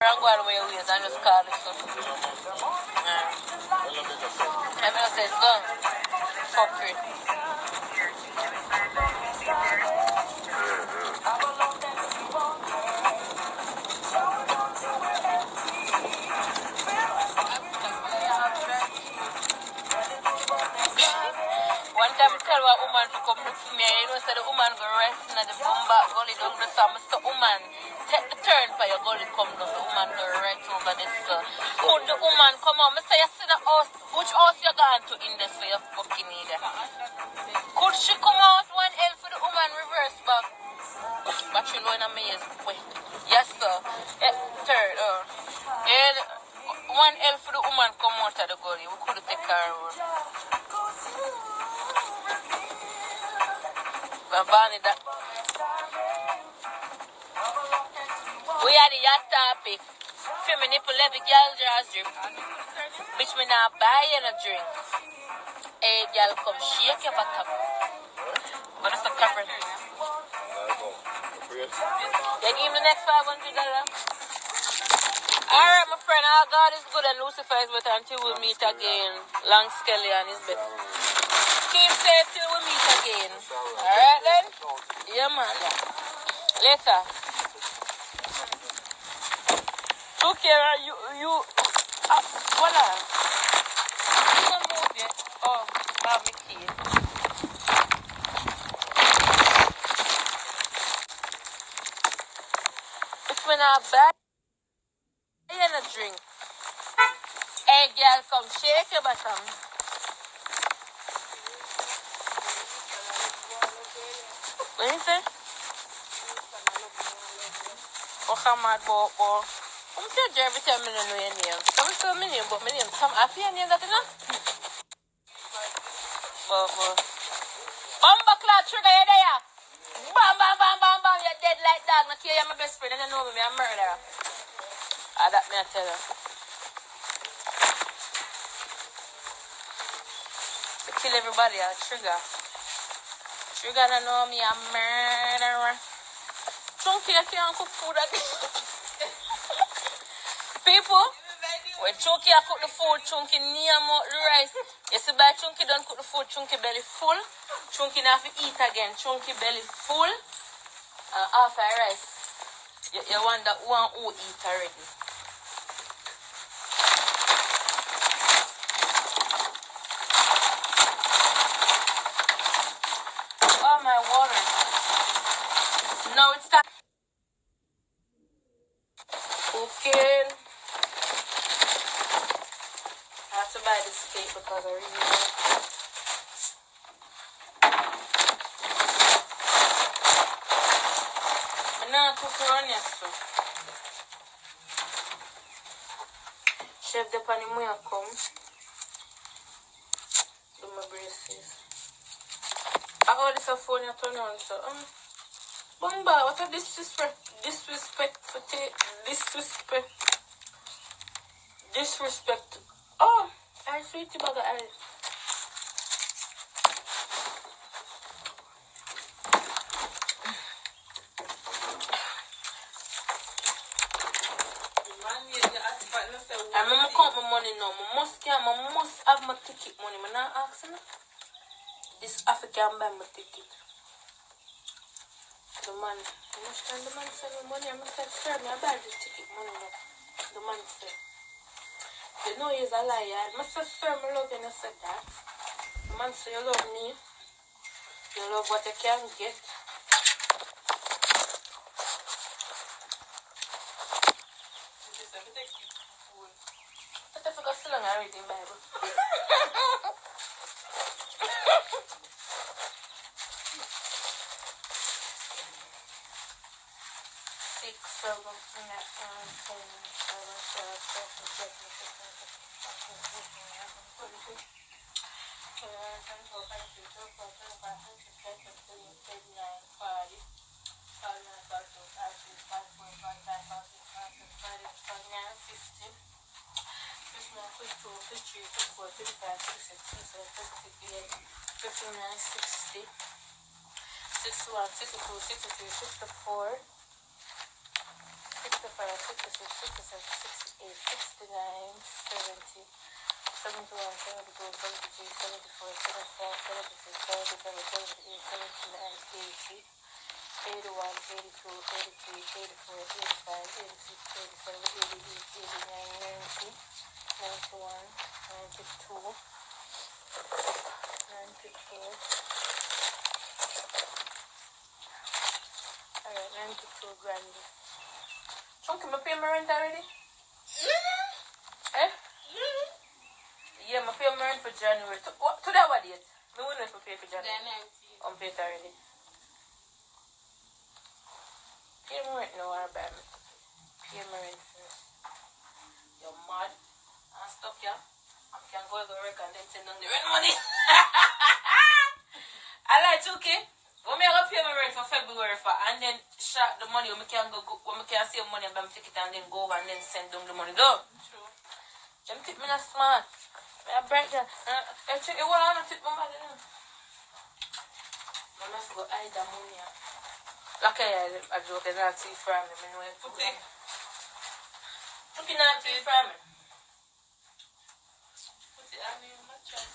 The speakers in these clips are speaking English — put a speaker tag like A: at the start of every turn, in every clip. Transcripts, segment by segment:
A: I'm going away with and just call it so. I'm gonna say it's done. Fuck it. One time I tell a woman to come look for me, and you know, say the woman go rest in the bumba gully down the summer. So woman, take the turn for your gully come down. The woman go right over this. Could the woman come on? I say you see the house, which house you gone to in this for your fucking need? Could she come out 1L for the woman reverse back? But you know in a maze. Yes sir. Third, and 1L for the woman come out of the gully. We could take her road. Bavani that. We had the yacht topic. Feel me nipple every girl just drip. Bitch me not buying a drink. Hey girl come shake your bottom. But it's a cover. You give me the next $500. Alright my friend, our God is good and Lucifer is better until we meet again. Long Skelly and his best. Keep safe till we meet again. Alright then? Yeah man. Later. Okay, voila. You can move it. Oh, I have my key. It's when I buy a drink. Hey girl, come shake your bottom. What you say? Oh, come on, boy. I'm sure every time I know your name. I'm sure my name, but my name, I feel your name that enough. But. Bumba cloud trigger, you there? Bam, bam, bam, bam, bam. You're dead like dog. Now, you're my best friend and you know me, I'm a murderer. That me I tell you. I kill everybody, I trigger. Trigger don't know me, I'm a murderer. Chunky, I can't cook food again. People, when Chunky I cook the food, Chunky near more the rice. You see, by Chunky don't cook the food, Chunky belly full. Chunky not have to eat again. Chunky belly full. Half a rice. You wonder who eat already. Oh my water. Now it's time. Okay. I have to buy this cake because I really like it. I'm not cooking on yesterday. Chef de Panimoya come. Do my braces. I ordered this phone you turn on so Bumba, what a disrespect for disrespect. Oh, I sweet you bag of ice. I'm gonna count my money now. I must have my ticket money. I'm not asking. This African buy my ticket. The man, the man send me money. I must have sir, me I buy the ticket money now. The man said, you know he's a liar. I must have sir, me love you. I said that. The man said, you love me. You love what you can get. I forgot so long I read the Bible. 6, 7, 8, 9, 10, 11, 61, 62, 63, 64, 65, Alright, 92 grand. Chunky, me pay my rent already? Eh? Yeah, me pay my rent for January. Today what date? Me won't know if I pay for January. I'm paid already. Pay my rent now or buy me. Pay my rent first. You're mad. I'm stuck here. I can go to work and then send them the rent money. I like Chunky. When I go pay my rent for February for, and then shot the money when I can save money and buy my ticket and then go over and then send them the money. Go. True. Them tip me not smart. I break that. I check it. What I want to tip my money now. I must go hide the money. Okay, I joke. It's not tea for me. I know it. Chunky not tea for me. Put it on your mattress.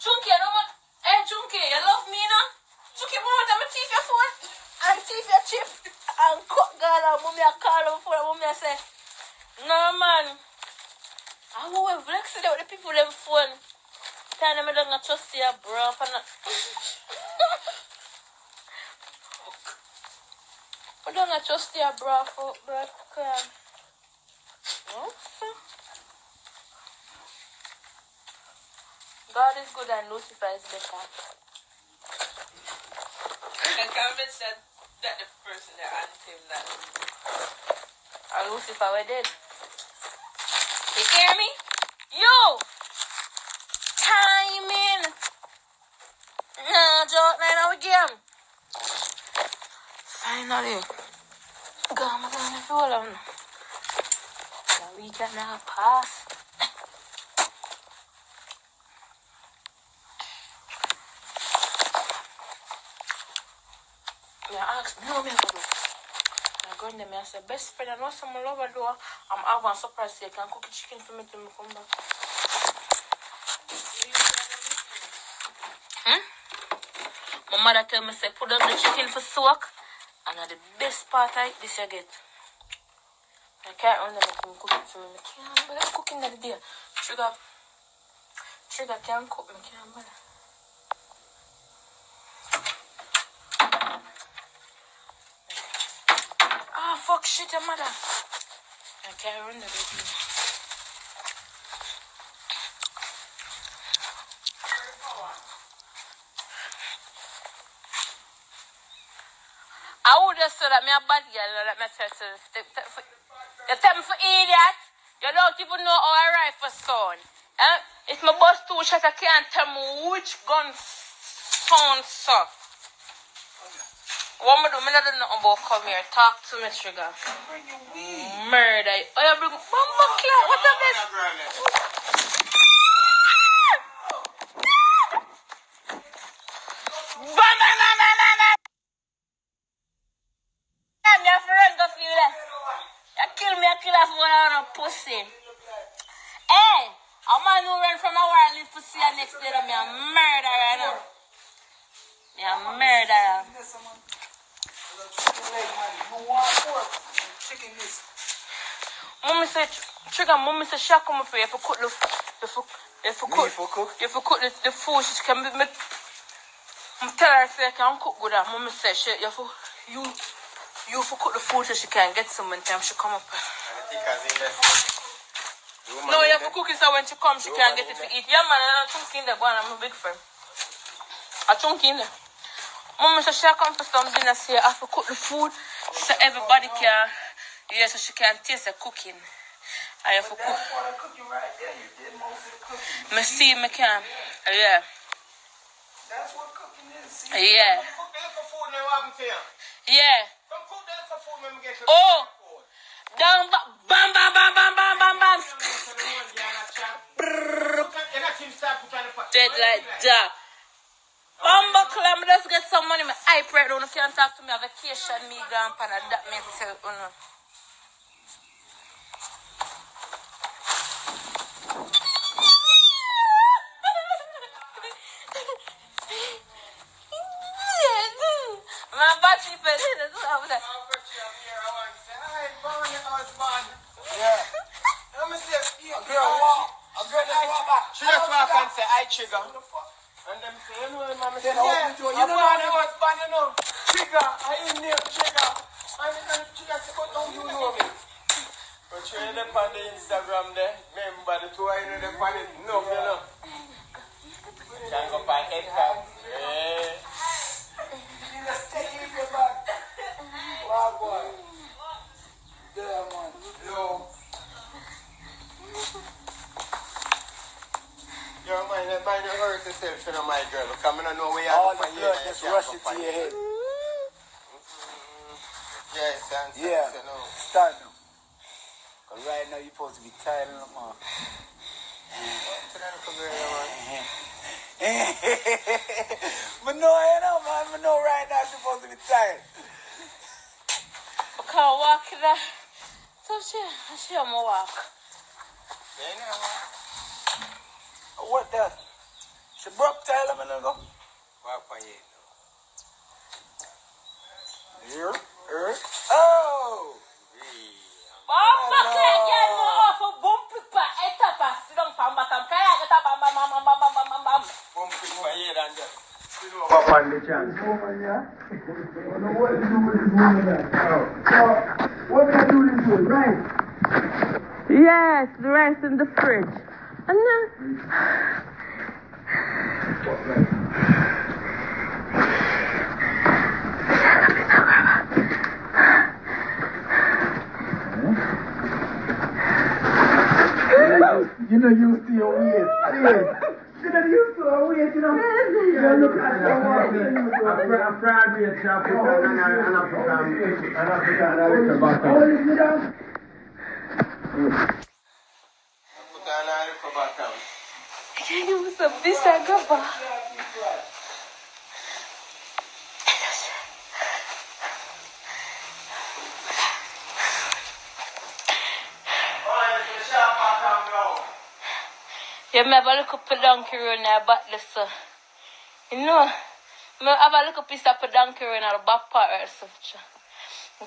A: Chunky, I know what. Hey, Chunky, you love me now? Chunky, mama, I'm teeth your phone. And teeth your chip. And cut girl and mommy I call them for mommy I say, no man. I will flex it with the people them phone. Tell them I don't trust you, bro. I don't trust you, bro. God is good and Lucifer is better.
B: I can't mention that the person that asked him that.
A: And Lucifer, we did. You hear me? Yo! Timing! Nah, joke, now again. Finally. God, I'm gonna feel alone. The weekend now pass. I asked me, no, me go do. I go in there, I say, best friend, I know someone love her do. I'm having a surprise, so you can cook chicken for me till me come back. My mother tell me, say, put up the chicken for soak. And the best part of it, this you get. I can't run them and cook it for me. I can't bother cooking that day. Trigger can't cook me, can't bother. Ah, fuck shit, your mother. I can't run the baby. I would just say that me a bad girl, that me tell you tell me for idiot. You don't even know how I ride for son. If my boss 2 shots, I can't tell me which gun sound so. What me do? Me not do nothing but come here. Talk to me, Trigger. Murder. Oh, you bring Bumba Clock. What is this? Your friend go feel that. You kill me, I kill her for one on a pussy. Hey, a man who run from a war and live pussy and next day me a murderer now. Me a murderer. Mommy said, Trigger, mommy said she come up here if you cook the food, she can be me. Tell her say I can cook good. Mommy said she you for cook the food so she can get some in time she come up. No, you have to cook it so when she comes she can get it to eat. Yeah man, I'm chunky in there, boy, I'm a big friend. I'm chunky in there. Mommy said she come for some dinner, so I have to cook the food so everybody can, yeah, so she can taste the cooking. I have to cook.
C: That's part of cooking right there. You did most of the cooking.
A: Me see me can. Yeah.
C: That's what cooking is. See?
A: Yeah.
D: Cook them for food now, what happened to you?
A: Yeah.
D: Come cook them for food when we get to
A: Oh.
D: the food.
A: Down, bam, bam, bam, bam, bam, bam, bam. Dead like that. Bumba clam, let's get some money. My eye right now, you can't talk to me. A vacation, me gone pan, that makes sense.
D: Yeah. Let me see. A girl walk. A girl just walk back. She just walk and say, I trigger. And them say, you know, mama say, yeah, you know the husband, you know. Trigger, I ain't name Trigger. And then Trigger say, but don't you know me? But you ain't up on the Instagram there. Remember the two, I know the on it. No, you know. Can't go by head cap. Yeah. You just take it with your back. Wow, boy. Yeah, man. No. Your mind hurt yourself, you know, my girl. Because I don't know where you are. All the blood just rush it to your head. Yeah, stand. Yeah, stand now. Because right now you're supposed to be tired of them all. But no, you know, man. But no, right now you're supposed to be tired.
A: I can't walk there. So she on my walk.
D: Yeah, you know, man. What that? She broke tail, I'm gonna go. Walk on you. Here? Oh!
A: Bam, fucking girl, no awful bump it pa, etapa, sit down from bottom, kaya kita bam.
D: Bump it for you and just. Up on the chance. Woman, yeah? I don't know what to do with this woman there. So, what can I do this with? Rice?
A: Yes, the rice in the fridge. And then...
D: What rice? You know, used to your weight. You know, used to your weight, you know. You look at your weight. I'm proud of you, African and African American background.
A: It was a bisa gaba. Yeah, I have a little donkey run there, but listen. You know, I have a little piece of donkey run at the back part or something.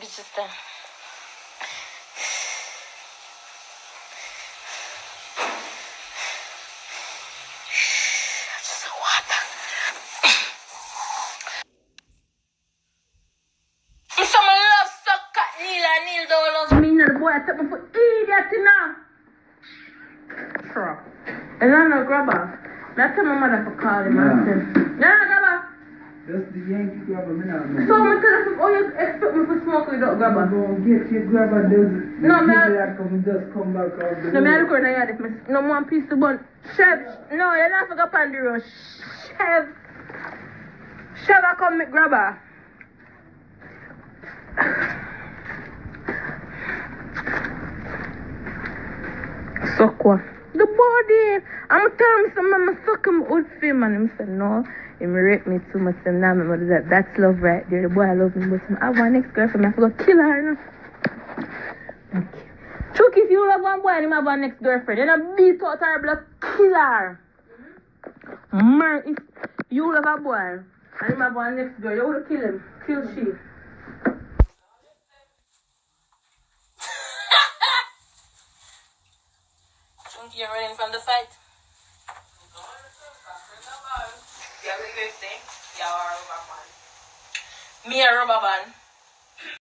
A: It's just them. Just water. Some love suck cat Neil don't love me. The boy took me for idiot, you know. Sure. And I'm not grabber. That's my mother for calling myself. Yeah, grabber.
C: That's the Yankee grabber, me now.
A: So I'm telling you, oh, you expect me to smoke without grabber?
C: Don't get your grabber, does it?
A: No, man.
C: Just come back out the
A: No, man, I look at it. No one piece to bun. Chef, no, you're not going to go on the road. Chef, I come with grabber. Suck what? The body. I'm telling him, I'm suck him out for him. And he said, no, he rape me too much. And now I'm that. That's love right there. The boy I love me. But I want next girlfriend. I have to go kill her. You know? Okay. Chuck, if you love one boy and him have a next girlfriend, then I beat out her blood, kill her. Man, if you love a boy and him have one next girl, you would kill him. Kill she. You're running from the fight. Me a rubber band.